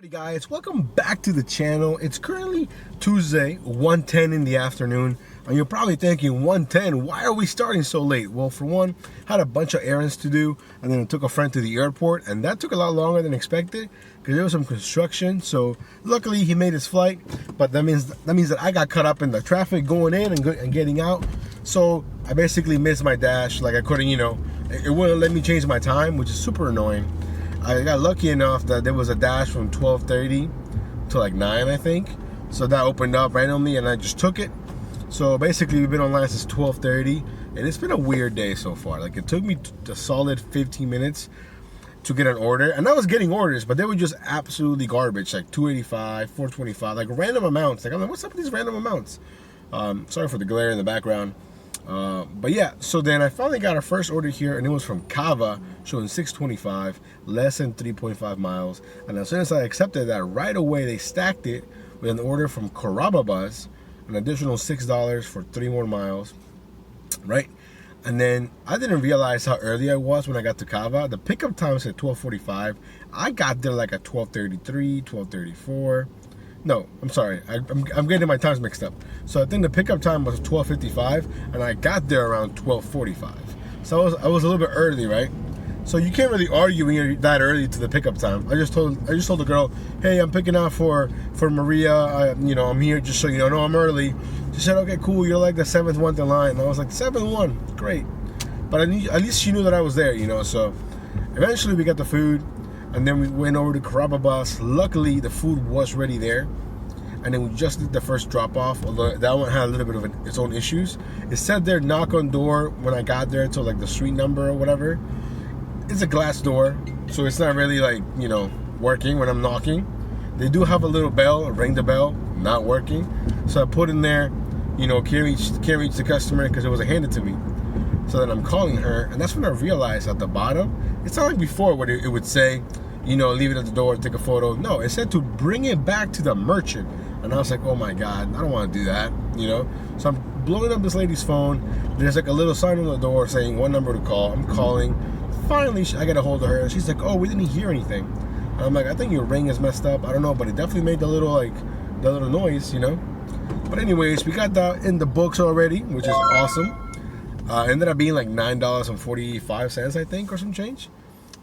Hey guys, welcome back to the channel. It's currently Tuesday, 1:10 in the afternoon, and you're probably thinking, 1:10, why are we starting so late? Well, for one, I had a bunch of errands to do, and then I took a friend to the airport, and that took a lot longer than expected because there was some construction. So luckily he made his flight, but that means that I got caught up in the traffic going in and getting out. So I basically missed my dash. Like I couldn't, it wouldn't let me change my time, which is super annoying. I got lucky enough that there was a dash from 12:30 to like 9, I think. So that opened up randomly and I just took it. So basically we've been online since 12:30 and it's been a weird day so far. Like it took me a solid 15 minutes to get an order. And I was getting orders, but they were just absolutely garbage, like $2.85, $4.25, like random amounts. Like I'm like, what's up with these random amounts? Sorry for the glare in the background. But yeah, so then I finally got our first order here, and it was from Kava, showing 625, less than 3.5 miles. And as soon as I accepted that, right away they stacked it with an order from Carababas, an additional $6 for 3 more miles, right? And then I didn't realize how early I was when I got to Kava. The pickup time said 12:45. I got there like at 12:33, 12:34. No, I'm sorry. I'm getting my times mixed up. So I think the pickup time was 12:55, and I got there around 12:45. So I was a little bit early, right? So you can't really argue when you're that early to the pickup time. I just told the girl, hey, I'm picking out for Maria. I'm here just so you know. No, I'm early. She said, okay, cool. You're like the 7th one in line. And I was like, 7th one, great. But at least she knew that I was there, So eventually we got the food. And then we went over to Carababas. Luckily, the food was ready there. And then we just did the first drop off, although that one had a little bit of its own issues. It said there, knock on door when I got there to like the street number or whatever. It's a glass door, so it's not really like, working when I'm knocking. They do have a little bell, ring the bell, not working. So I put in there, can't reach the customer because it wasn't handed to me. So then I'm calling her, and that's when I realized at the bottom, it's not like before where it would say, leave it at the door, take a photo. No, it said to bring it back to the merchant. And I was like, oh my God, I don't want to do that, So I'm blowing up this lady's phone. There's like a little sign on the door saying one number to call. I'm calling. Finally, I get a hold of her, and she's like, oh, we didn't hear anything. And I'm like, I think your ring is messed up. I don't know, but it definitely made the little noise, But anyways, we got that in the books already, which is awesome. Ended up being like $9.45, I think, or some change.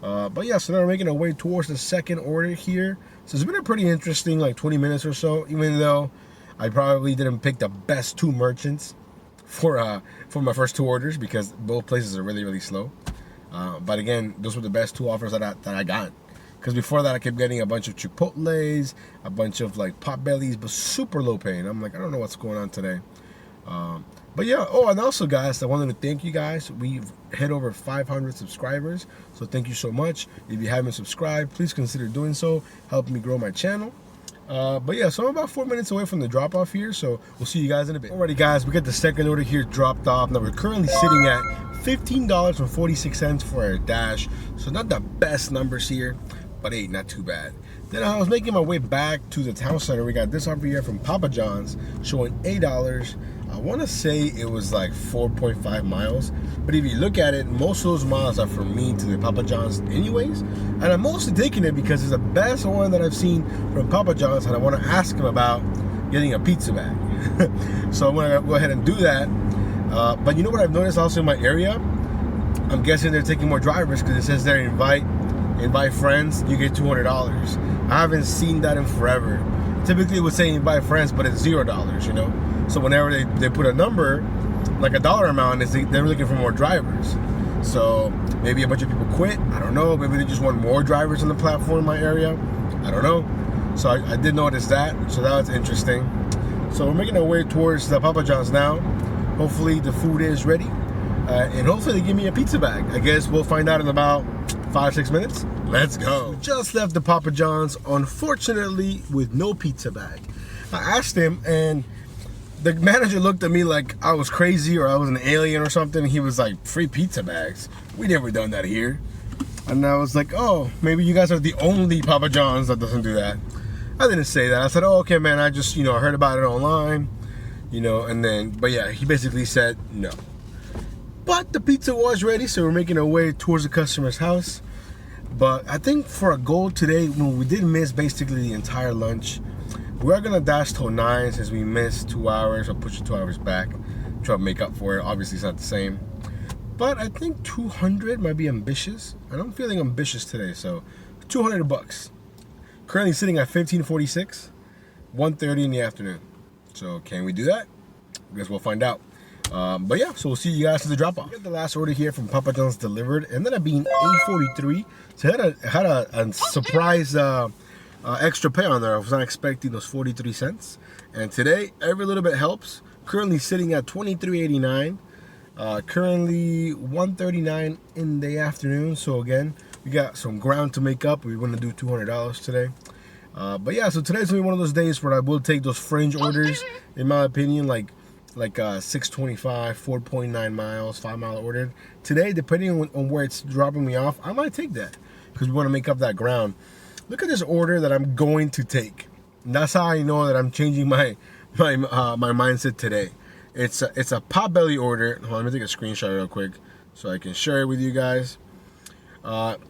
But yeah, so now we're making our way towards the second order here. So it's been a pretty interesting 20 minutes or so, even though I probably didn't pick the best 2 merchants for my first 2 orders because both places are really, really slow. But again, those were the best 2 offers that I got. Because before that, I kept getting a bunch of Chipotles, a bunch of Potbellies, but super low pay. And I'm like, I don't know what's going on today. But yeah, and also guys, I wanted to thank you guys. We've hit over 500 subscribers, so thank you so much. If you haven't subscribed, please consider doing so. Help me grow my channel. But yeah, so I'm about 4 minutes away from the drop off here, so we'll see you guys in a bit. Alrighty guys, we got the second order here dropped off. Now we're currently sitting at $15.46 for our dash, so not the best numbers here, but hey, not too bad. Then I was making my way back to the town center. We got this over here from Papa John's showing $8. I want to say it was like 4.5 miles, but if you look at it, most of those miles are from me to the Papa John's anyways, and I'm mostly taking it because it's the best one that I've seen from Papa John's, and I want to ask him about getting a pizza bag. So I'm going to go ahead and do that. But you know what I've noticed also in my area? I'm guessing they're taking more drivers because it says there invite friends, you get $200. I haven't seen that in forever. Typically it would say invite friends, but it's $0, So whenever they put a number, like a dollar amount, they're looking for more drivers. So maybe a bunch of people quit. I don't know. Maybe they just want more drivers on the platform in my area. I don't know. So I did notice that. So that was interesting. So we're making our way towards the Papa John's now. Hopefully the food is ready. And hopefully they give me a pizza bag. I guess we'll find out in about 5-6 minutes. Let's go. Just left the Papa John's, unfortunately, with no pizza bag. I asked him, and the manager looked at me like I was crazy or I was an alien or something. He was like, free pizza bags? We never done that here. And I was like, oh, maybe you guys are the only Papa John's that doesn't do that. I didn't say that. I said, oh, okay, man, I just, I heard about it online, and then, but yeah, he basically said no. But the pizza was ready, so we're making our way towards the customer's house. But I think for a goal today, we did miss basically the entire lunch. We're gonna dash till 9 since we missed 2 hours. I'll push it 2 hours back. Try to make up for it. Obviously, it's not the same. But I think 200 might be ambitious. And I'm feeling ambitious today, so 200 bucks. Currently sitting at 15.46, 1:30 in the afternoon. So can we do that? I guess we'll find out. But yeah, so we'll see you guys at the drop off. Get the last order here from Papa John's delivered, and ended up being $8.43. So I had a surprise extra pay on there. I was not expecting those 43 cents. And today, every little bit helps. Currently sitting at $23.89. Currently 1:39 in the afternoon. So again, we got some ground to make up. We're gonna do $200 today. But yeah, so today's gonna be one of those days where I will take those fringe orders, in my opinion, like 625, 4.9 miles, 5 mile ordered. Today, depending on where it's dropping me off, I might take that because we want to make up that ground. Look at this order that I'm going to take. And that's how I know that I'm changing my mindset today. It's a Potbelly order. Hold on, let me take a screenshot real quick so I can share it with you guys.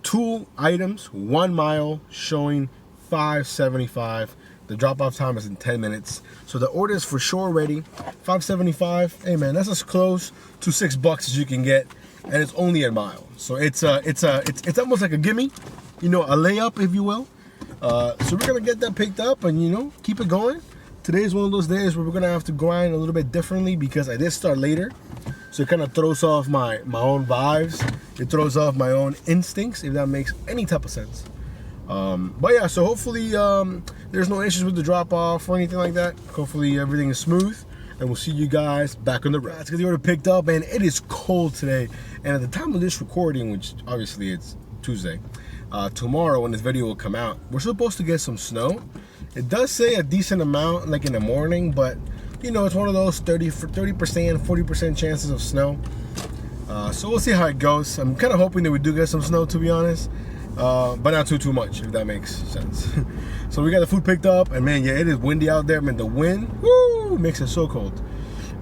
2 items, 1 mile, showing $5.75. The drop-off time is in 10 minutes. So the order is for sure ready. $5.75. Hey man, that's as close to $6 as you can get, and it's only a mile. So it's almost like a gimme, you know, a layup, if you will. So we're gonna get that picked up and, you know, keep it going. Today's one of those days where we're gonna have to grind a little bit differently because I did start later. So it kind of throws off my own vibes. It throws off my own instincts, if that makes any type of sense. But yeah, so hopefully there's no issues with the drop off or anything like that. Hopefully everything is smooth, and we'll see you guys back on the road. Because the order picked up, and it is cold today. And at the time of this recording, which obviously it's Tuesday, tomorrow when this video will come out, we're supposed to get some snow. It does say a decent amount, like in the morning, but you know, it's one of those 30%, 40% chances of snow. So we'll see how it goes. I'm kind of hoping that we do get some snow, to be honest. But not too much, if that makes sense. So we got the food picked up, and man, yeah, it is windy out there, man. The wind, woo, makes it so cold.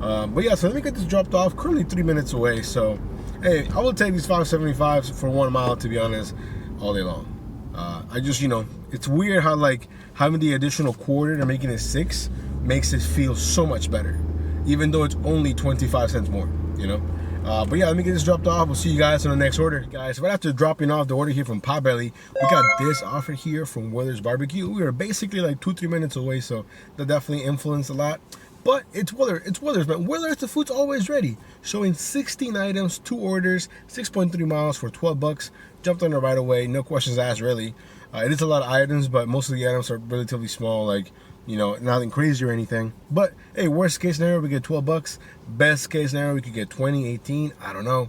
But yeah, so let me get this dropped off. Currently 3 minutes away, so hey, I will take these $5.75 for 1 mile, to be honest, all day long. I just, you know, it's weird how like having the additional quarter and making it 6 makes it feel so much better, even though it's only 25 cents more, you know. But yeah, let me get this dropped off. We'll see you guys on the next order. Guys, right after dropping off the order here from Potbelly, we got this offer here from Weather's Barbecue. We were basically like 2-3 minutes away, so that definitely influenced a lot. But it's Weather's, man. Weather's, the food's always ready. Showing 16 items, 2 orders, 6.3 miles for $12. Jumped on it right away, no questions asked, really. It is a lot of items, but most of the items are relatively small, like, you know, nothing crazy or anything. But hey, worst case scenario, we get $12. Best case scenario, we could get 20, 18, I don't know.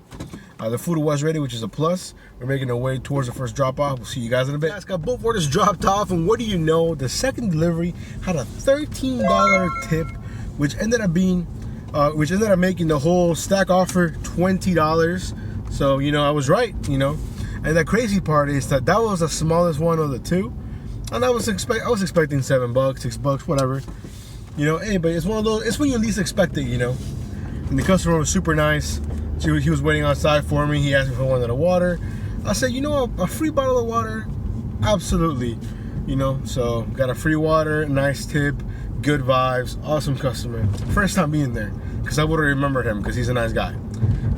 The food was ready, which is a plus. We're making our way towards the first drop off. We'll see you guys in a bit. Guys, got both orders dropped off, and what do you know? The second delivery had a $13 tip, which ended up making the whole stack offer $20. So, you know, I was right, you know. And the crazy part is that was the smallest one of the 2. And I was expecting $7, $6, whatever. You know, hey, but it's one of those, it's when you least expect it, you know. And the customer was super nice. He was waiting outside for me. He asked me if I wanted a water. I said, you know, a free bottle of water? Absolutely. You know, so got a free water, nice tip, good vibes, awesome customer. First time being there, because I would have remembered him because he's a nice guy.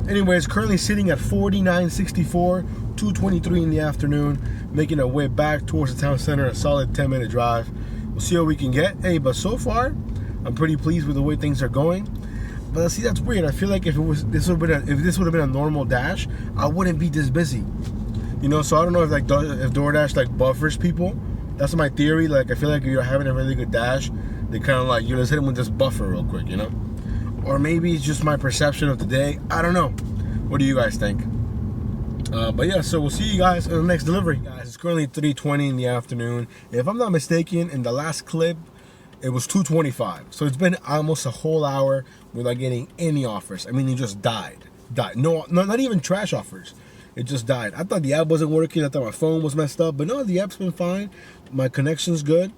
Anyways, currently sitting at 49.64, 2:23 in the afternoon, making our way back towards the town center, a solid 10-minute drive. We'll see what we can get. Hey, but so far, I'm pretty pleased with the way things are going. But see, that's weird. I feel like if this would have been a normal dash, I wouldn't be this busy. You know, so I don't know if DoorDash like buffers people. That's my theory. Like, I feel like if you're having a really good dash, they kind of like, you know, let's hit them with this buffer real quick, you know. Or maybe it's just my perception of the day. I don't know. What do you guys think? But yeah, so we'll see you guys in the next delivery. Guys, it's currently 3:20 in the afternoon. If I'm not mistaken, in the last clip, it was 2:25. So it's been almost a whole hour without getting any offers. I mean, it just died. No, not even trash offers. It just died. I thought the app wasn't working. I thought my phone was messed up. But no, the app's been fine. My connection's good.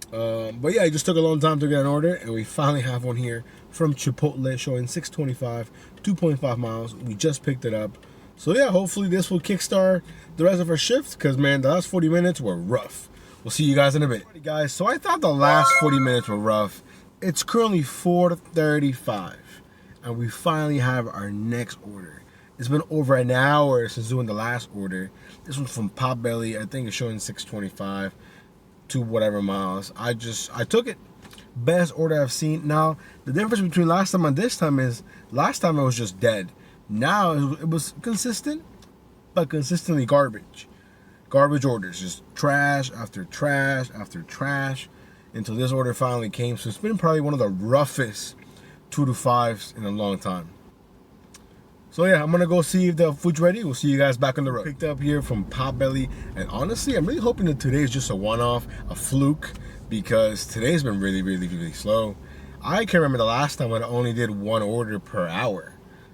But yeah, it just took a long time to get an order, and we finally have one here from Chipotle, showing 625, 2.5 miles. We just picked it up. So yeah, hopefully this will kickstart the rest of our shift, because man, the last 40 minutes were rough. We'll see you guys in a bit. Alright guys, so I thought the last 40 minutes were rough. It's currently 4:35 and we finally have our next order. It's been over an hour since doing the last order. This one's from Potbelly. I think it's showing 625 to whatever miles. I took it. Best order I've seen. Now, the difference between last time and this time is last time it was just dead. Now it was consistent, but consistently garbage. Garbage orders, just trash after trash after trash until this order finally came. So it's been probably one of the roughest 2 to 5s in a long time. So yeah, I'm gonna go see if the food's ready. We'll see you guys back on the road. Picked up here from Potbelly, and honestly, I'm really hoping that today is just a one-off, a fluke, because today's been really, really, really slow. I can remember the last time when I only did one order per hour.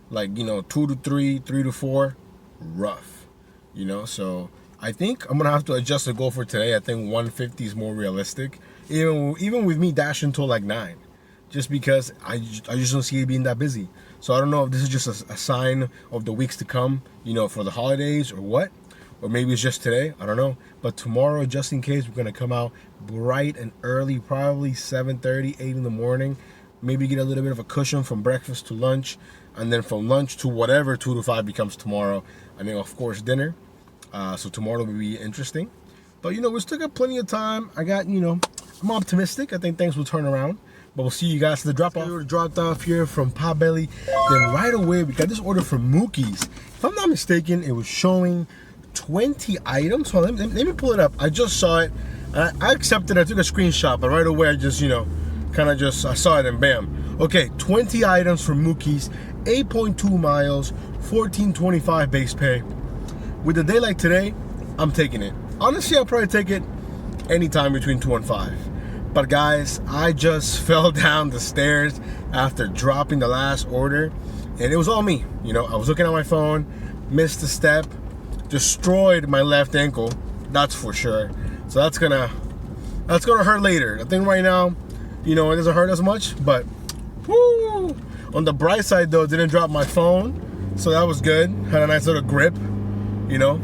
Like, you know, 2 to 3, 3 to 4, rough. You know, so I think I'm gonna have to adjust the goal for today. I think 150 is more realistic, even with me dashing till like 9, just because I just don't see it being that busy. So I don't know if this is just a sign of the weeks to come, you know, for the holidays or what, or maybe it's just today. I don't know. But tomorrow, just in case, we're gonna come out bright and early, probably 7:30, 8 in the morning. Maybe get a little bit of a cushion from breakfast to lunch, and then from lunch to whatever 2 to 5 becomes tomorrow. And then of course dinner. So tomorrow will be interesting. But you know, we still got plenty of time. I'm optimistic. I think things will turn around. But we'll see you guys at the drop-off. We were dropped off here from Potbelly. Then right away, we got this order from Mookie's. If I'm not mistaken, it was showing 20 items. So let me pull it up. I just saw it. I accepted it. I took a screenshot. But right away, I just, I saw it and bam. Okay, 20 items from Mookie's. 8.2 miles, $14.25 base pay. With a day like today, I'm taking it. Honestly, I'll probably take it anytime between 2 and 5. But guys, I just fell down the stairs after dropping the last order, and it was all me. You know, I was looking at my phone, missed a step, destroyed my left ankle, that's for sure. So that's gonna hurt later. I think right now, you know, it doesn't hurt as much, but whoo! On the bright side though, didn't drop my phone, so that was good. Had a nice little grip, you know.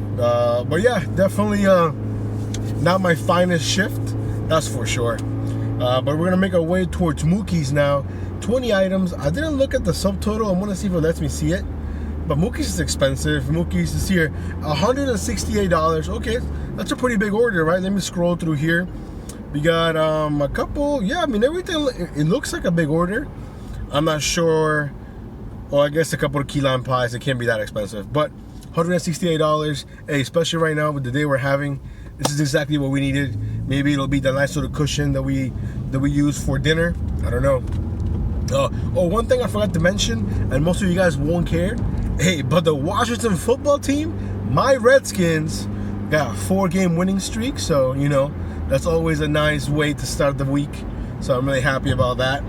But yeah, definitely not my finest shift, that's for sure. But we're gonna make our way towards Mookie's now. 20 items. I didn't look at the subtotal. I'm gonna see if it lets me see it. But Mookie's is expensive. Mookie's is here, $168. Okay, that's a pretty big order, right? Let me scroll through here. We got a couple. Yeah, I mean everything. It looks like a big order. I'm not sure. Well, I guess a couple of key lime pies. It can't be that expensive, but $168. Hey, especially right now with the day we're having. This is exactly what we needed. Maybe it'll be the nice little cushion that we use for dinner. I don't know. Oh, one thing I forgot to mention, and most of you guys won't care. Hey, but the Washington football team, my Redskins, got a 4-game winning streak. So, you know, that's always a nice way to start the week. So I'm really happy about that.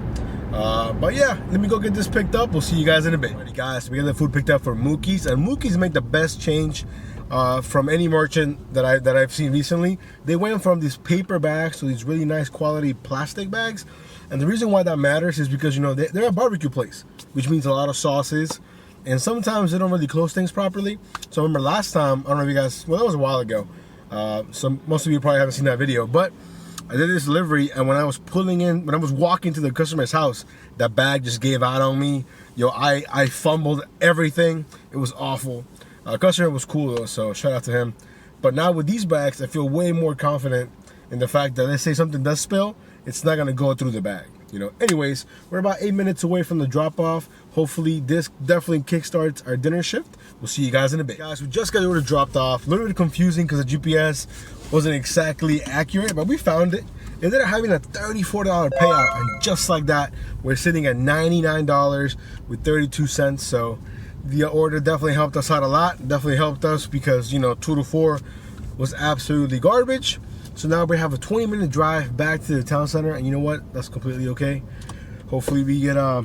But yeah, let me go get this picked up. We'll see you guys in a bit. Alrighty guys, we got the food picked up from Mookie's, and Mookie's make the best change from any merchant that I've seen recently. They went from these paper bags to these really nice quality plastic bags. And the reason why that matters is because, you know, they're a barbecue place, which means a lot of sauces. And sometimes they don't really close things properly. So I remember last time, I don't know if you guys, well, that was a while ago. So most of you probably haven't seen that video, but I did this delivery, and when I was walking to the customer's house, that bag just gave out on me. Yo, I fumbled everything. It was awful. Customer was cool though, so shout out to him. But now with these bags, I feel way more confident in the fact that, let's say something does spill, it's not gonna go through the bag, you know. Anyways, we're about 8 minutes away from the drop-off. Hopefully this definitely kickstarts our dinner shift. We'll see you guys in a bit. Guys, we just got the order dropped off. A little bit confusing because the GPS wasn't exactly accurate, but we found it. It ended up having a $34 payout, and just like that, we're sitting at $99 with 32 cents. So the order definitely helped us out a lot. Definitely helped us because, you know, 2 to 4 was absolutely garbage. So now we have a 20-minute drive back to the town center, and you know what? That's completely okay. Hopefully we get, I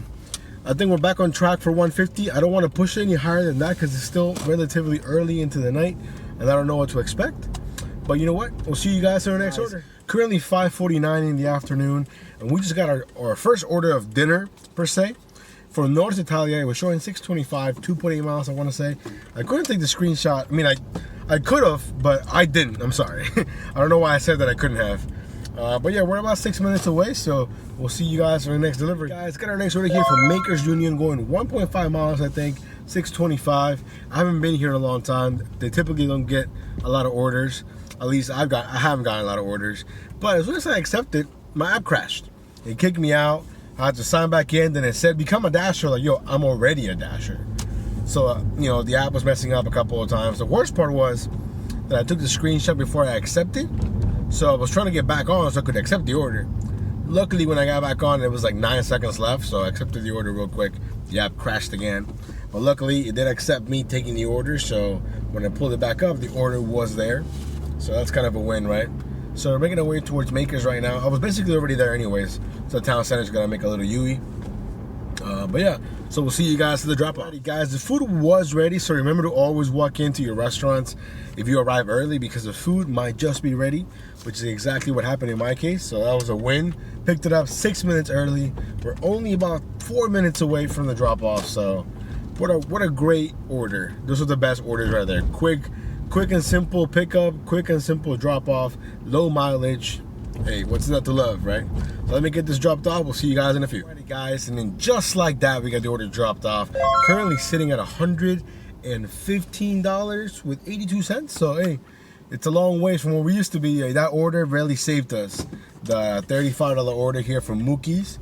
think we're back on track for 150. I don't want to push it any higher than that because it's still relatively early into the night, and I don't know what to expect. But you know what? We'll see you guys in our next order. Currently 5:49 in the afternoon, and we just got our first order of dinner, per se, for North Italia, it was showing 625, 2.8 miles, I want to say. I couldn't take the screenshot. I mean, I could have, but I didn't. I'm sorry. I don't know why I said that I couldn't have. But yeah, we're about 6 minutes away, so we'll see you guys for the next delivery. Guys, got our next order here from Makers Union, going 1.5 miles, I think, 625. I haven't been here in a long time. They typically don't get a lot of orders. At least I haven't gotten a lot of orders. But as soon as I accepted, my app crashed. It kicked me out. I had to sign back in. Then it said, become a dasher. Like, yo, I'm already a dasher. So, you know, the app was messing up a couple of times. The worst part was that I took the screenshot before I accepted. So I was trying to get back on so I could accept the order. Luckily, when I got back on, it was like 9 seconds left. So I accepted the order real quick. The app crashed again. But luckily, it did accept me taking the order. So when I pulled it back up, the order was there. So that's kind of a win, right? So we're making our way towards Makers right now. I was basically already there anyways. So the town center's gonna make a little U-E. But yeah, so we'll see you guys to the drop off. Guys, the food was ready, so remember to always walk into your restaurants if you arrive early, because the food might just be ready, which is exactly what happened in my case. So that was a win. Picked it up 6 minutes early. We're only about 4 minutes away from the drop off. So what a great order. Those are the best orders right there. Quick and simple pickup, quick and simple drop off, low mileage. Hey, what's not to love, right? So let me get this dropped off. We'll see you guys in a few. Alrighty, guys, and then just like that, we got the order dropped off. Currently sitting at $115 with 82 cents. So hey, it's a long ways from where we used to be. That order really saved us. The $35 order here from Mookie's,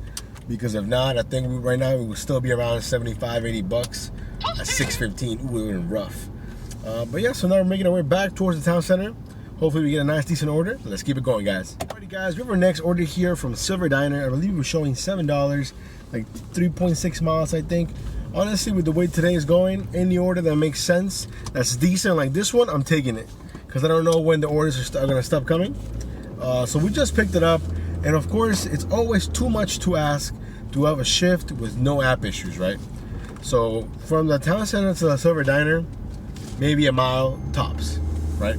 because if not, I think right now it would still be around 75, 80 bucks at $6.15. Ooh, it would have been rough. But yeah, so now we're making our way back towards the town center. Hopefully we get a nice, decent order. Let's keep it going, guys. Alrighty, guys, we have our next order here from Silver Diner. I believe we're showing $7, like 3.6 miles, I think. Honestly, with the way today is going, any order that makes sense, that's decent, like this one, I'm taking it. Because I don't know when the orders are going to stop coming. So we just picked it up. And of course, it's always too much to ask to have a shift with no app issues, right? So from the town center to the Silver Diner, maybe a mile tops, right?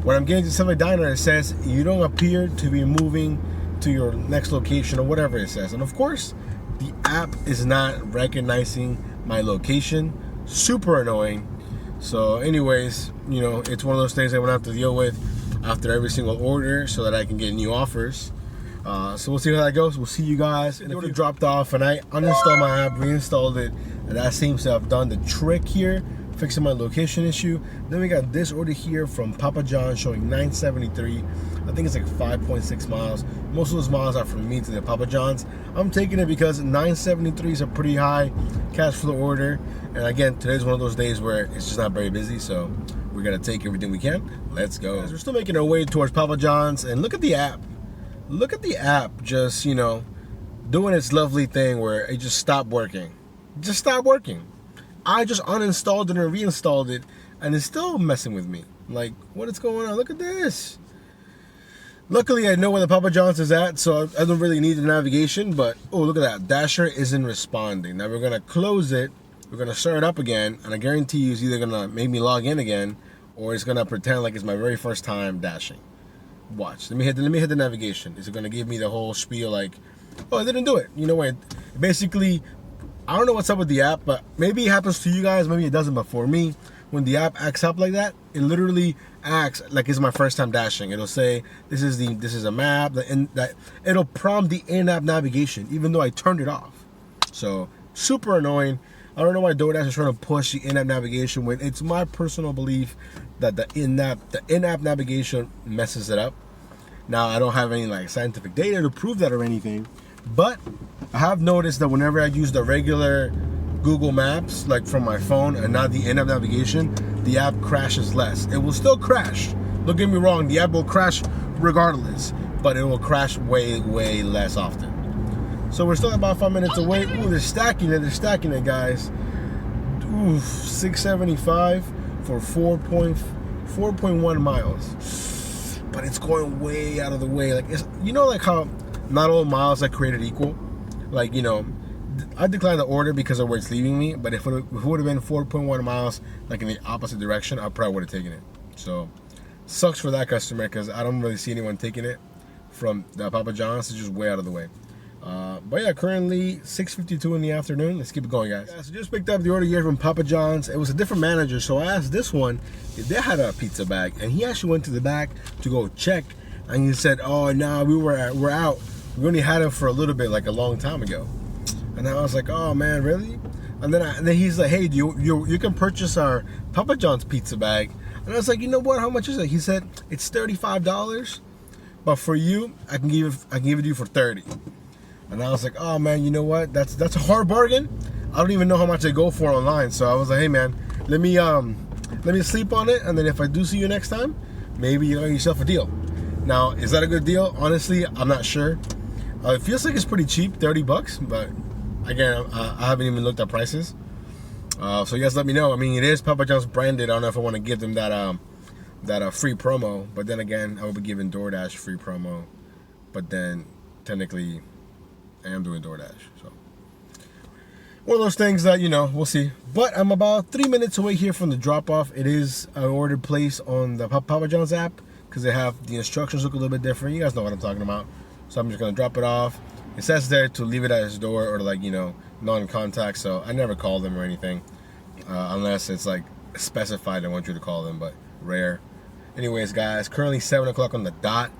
When I'm getting to Silver Diner, it says you don't appear to be moving to your next location or whatever it says. And of course, the app is not recognizing my location. Super annoying. So anyways, you know, it's one of those things I'm gonna have to deal with after every single order so that I can get new offers. So we'll see how that goes. We'll see you guys. And the order dropped off and I uninstalled my app, reinstalled it, and that seems to have done the trick here, fixing my location issue. Then we got this order here from Papa John's showing 973. I think it's like 5.6 miles. Most of those miles are from me to the Papa John's. I'm taking it because 973 is a pretty high cash flow order. And again, today's one of those days where it's just not very busy, so we're gonna take everything we can. Let's go. Guys, we're still making our way towards Papa John's, and look at the app. Look at the app just, you know, doing its lovely thing where it just stopped working. Just stopped working. I just uninstalled it and reinstalled it, and it's still messing with me. Like, what is going on? Look at this. Luckily, I know where the Papa John's is at, so I don't really need the navigation, but, oh, look at that. Dasher isn't responding. Now, we're going to close it. We're going to start it up again, and I guarantee you it's either going to make me log in again, or it's going to pretend like it's my very first time dashing. Watch. Let me hit the navigation. Is it going to give me the whole spiel like, oh, it didn't do it. You know what? Basically, I don't know what's up with the app, but maybe it happens to you guys, maybe it doesn't. But for me, when the app acts up like that, it literally acts like it's my first time dashing. It'll say this is a map, that it'll prompt the in-app navigation, even though I turned it off. So super annoying. I don't know why DoorDash is trying to push the in-app navigation when it's my personal belief that the in-app navigation messes it up. Now I don't have any like scientific data to prove that or anything, but I have noticed that whenever I use the regular Google Maps, like from my phone and not the in-app navigation, the app crashes less. It will still crash. Don't get me wrong, the app will crash regardless, but it will crash way, way less often. So we're still about 5 minutes away. Ooh, they're stacking it, guys. Ooh, 675 for 4.1 miles. But it's going way out of the way. Like, it's, you know, like how not all miles are created equal. Like, you know, I declined the order because of where it's leaving me. But if it would have been 4.1 miles, like in the opposite direction, I probably would have taken it. So, sucks for that customer because I don't really see anyone taking it from the Papa John's. It's just way out of the way. But yeah, currently 6:52 in the afternoon. Let's keep it going, guys. Yeah, so just picked up the order here from Papa John's. It was a different manager, so I asked this one if they had a pizza bag, and he actually went to the back to go check, and he said, "Oh, no, we're out. We only had it for a little bit, like a long time ago." And I was like, "Oh man, really?" And then he's like, "Hey, you can purchase our Papa John's pizza bag." And I was like, "You know what? How much is it?" He said, "It's $35, but for you, I can give it to you for 30." And I was like, "Oh man, you know what? That's a hard bargain. I don't even know how much they go for online." So I was like, "Hey man, let me sleep on it, and then if I do see you next time, maybe you get yourself a deal." Now, is that a good deal? Honestly, I'm not sure. It feels like it's pretty cheap, $30, but again, I haven't even looked at prices. So you guys let me know. I mean, it is Papa John's branded. I don't know if I want to give them that free promo, but then again, I will be giving DoorDash free promo. But then technically, I am doing DoorDash. So one of those things that, we'll see. But I'm about 3 minutes away here from the drop-off. It is an ordered place on the Papa John's app because they have the instructions look a little bit different. You guys know what I'm talking about. So I'm just gonna drop it off. It says there to leave it at his door or like, non-contact. So I never call them or anything unless it's like specified I want you to call them, but rare. Anyways, guys, currently 7 o'clock on the dot.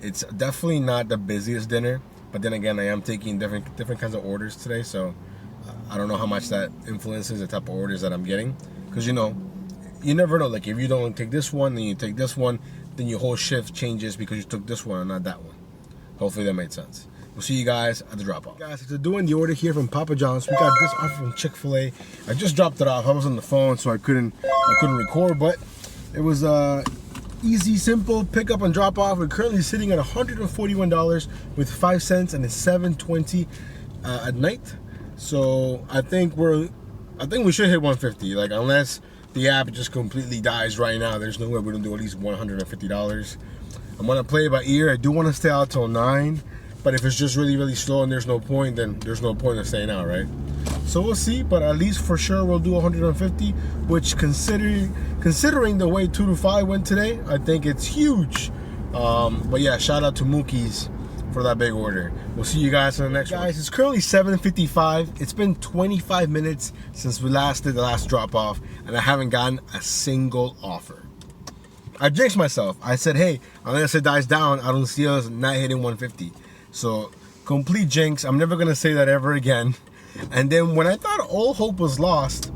It's definitely not the busiest dinner, but then again, I am taking different kinds of orders today, so I don't know how much that influences the type of orders that I'm getting, because you never know. Like if you don't take this one, then you take this one, then your whole shift changes because you took this one and not that one. Hopefully that made sense. We'll see you guys at the drop-off. Guys, after doing the order here from Papa John's, we got this offer from Chick-fil-A. I just dropped it off. I was on the phone, so I couldn't record, but it was easy, simple pick up and drop off. We're currently sitting at $141 with 5 cents, and it's 7:20 at night. So I think we should hit 150. Like unless the app just completely dies right now, there's no way we're gonna do at least $150. I'm gonna play it by ear. I do want to stay out till 9, but if it's just really, really slow and there's no point, then there's no point of staying out, right? So we'll see, but at least for sure we'll do 150, which considering the way 2 to 5 went today, I think it's huge. But yeah, shout out to Mookie's for that big order. We'll see you guys in the next one. Guys, it's currently 7:55. It's been 25 minutes since we did the last drop off, and I haven't gotten a single offer. I jinxed myself. I said, hey, unless it dies down, I don't see us not hitting 150. So complete jinx. I'm never gonna say that ever again. And then when I thought all hope was lost,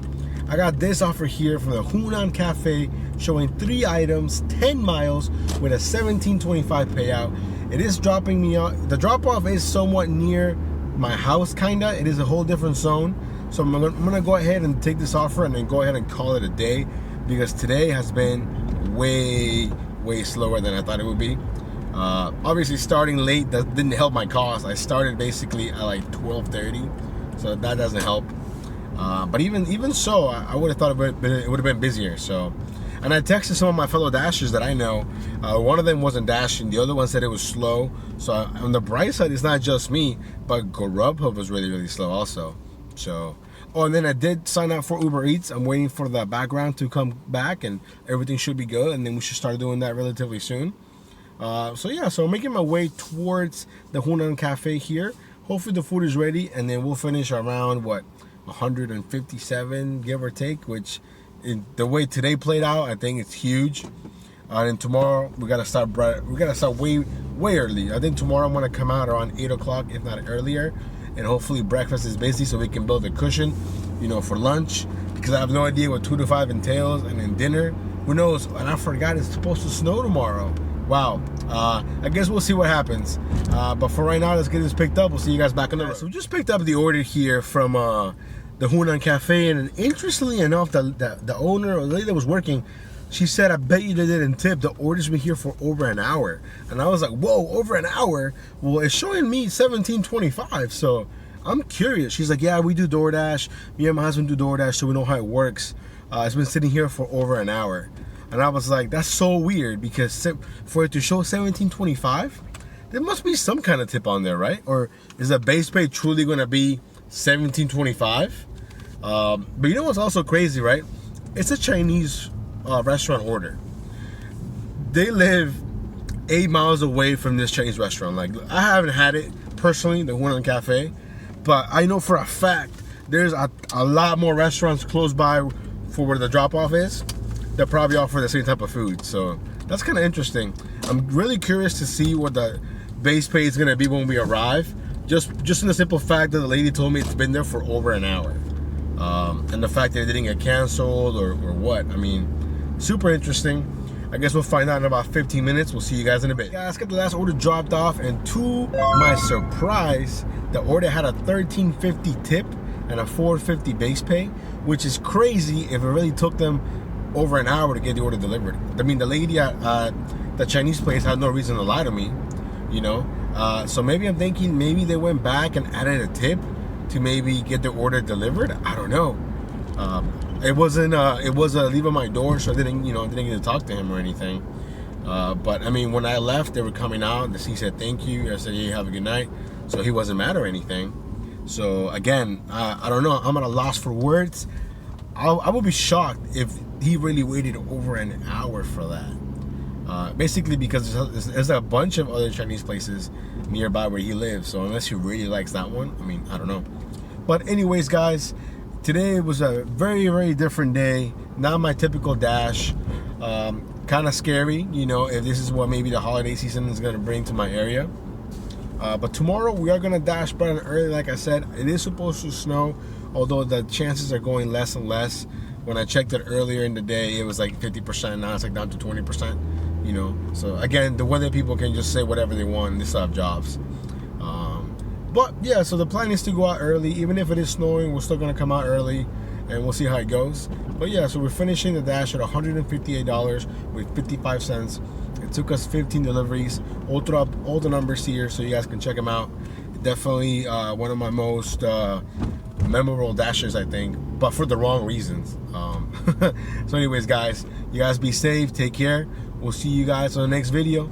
I got this offer here from the Hunan Cafe showing 3 items, 10 miles with a $17.25 payout. It is dropping me off. The drop off is somewhat near my house, kinda. It is a whole different zone. So I'm gonna go ahead and take this offer and then go ahead and call it a day, because today has been way slower than I thought it would be. Obviously starting late that didn't help my cause. I started basically at like 12:30, so that doesn't help. But even so, I would have thought it would have been busier. So, and I texted some of my fellow dashers that I know. One of them wasn't dashing. The other one said it was slow. So on the bright side, it's not just me, but Grubhub was really slow also. So, oh, and then I did sign up for Uber Eats. I'm waiting for the background to come back, and everything should be good. And then we should start doing that relatively soon. So yeah, so I'm making my way towards the Hunan Cafe here. Hopefully the food is ready, and then we'll finish around 157, give or take, which the way today played out, I think it's huge. And tomorrow we gotta start way early. I think tomorrow I'm gonna come out around 8 o'clock, if not earlier, and hopefully breakfast is busy so we can build a cushion, for lunch, because I have no idea what 2 to 5 entails, and then dinner, who knows? And I forgot it's supposed to snow tomorrow. Wow. I guess we'll see what happens. But for right now, let's get this picked up. We'll see you guys back on the road. So we just picked up the order here from the Hunan Cafe, and interestingly enough, the owner, or the lady that was working, she said, I bet you they didn't tip. The order's been here for over an hour. And I was like, whoa, over an hour? Well, it's showing me $17.25, so I'm curious. She's like, yeah, we do DoorDash. Me and my husband do DoorDash, so we know how it works. It's been sitting here for over an hour. And I was like, that's so weird, because for it to show $17.25, there must be some kind of tip on there, right? Or is the base pay truly going to be $17.25? But you know what's also crazy, right? It's a Chinese restaurant order. They live 8 miles away from this Chinese restaurant. Like, I haven't had it personally, the one on the cafe, but I know for a fact there's a lot more restaurants close by for where the drop-off is that probably offer the same type of food. So that's kind of interesting. I'm really curious to see what the base pay is going to be when we arrive. Just in the simple fact that the lady told me it's been there for over an hour. And the fact that it didn't get canceled or what. I mean, super interesting. I guess we'll find out in about 15 minutes. We'll see you guys in a bit. Guys, got the last order dropped off, and to my surprise, the order had a $13.50 tip and a $4.50 base pay, which is crazy if it really took them over an hour to get the order delivered. I mean, the lady at the Chinese place had no reason to lie to me, you know. So maybe I'm thinking maybe they went back and added a tip to maybe get the order delivered. I don't know. It was leave on my door, so I didn't get to talk to him or anything. But I mean, when I left, they were coming out. He said thank you. I said, hey, have a good night. So he wasn't mad or anything. So again, I don't know. I'm at a loss for words. I would be shocked if he really waited over an hour for that. Basically because there's a bunch of other Chinese places nearby where he lives. So unless he really likes that one, I mean, I don't know. But anyways, guys, today was a very, very different day. Not my typical dash. Kind of scary, you know, if this is what maybe the holiday season is going to bring to my area. But tomorrow we are going to dash bright and early. Like I said, it is supposed to snow, although the chances are going less and less. When I checked it earlier in the day, it was like 50%. Now it's like down to 20%, you know. So again, the weather people can just say whatever they want and they still have jobs. But yeah, so the plan is to go out early. Even if it is snowing, we're still going to come out early and we'll see how it goes. But yeah, so we're finishing the dash at $158 with 55 cents. It took us 15 deliveries. I'll throw up all the numbers here so you guys can check them out. Definitely one of my most memorable dashes, I think, but for the wrong reasons. So anyways, guys, you guys be safe, take care. We'll see you guys on the next video.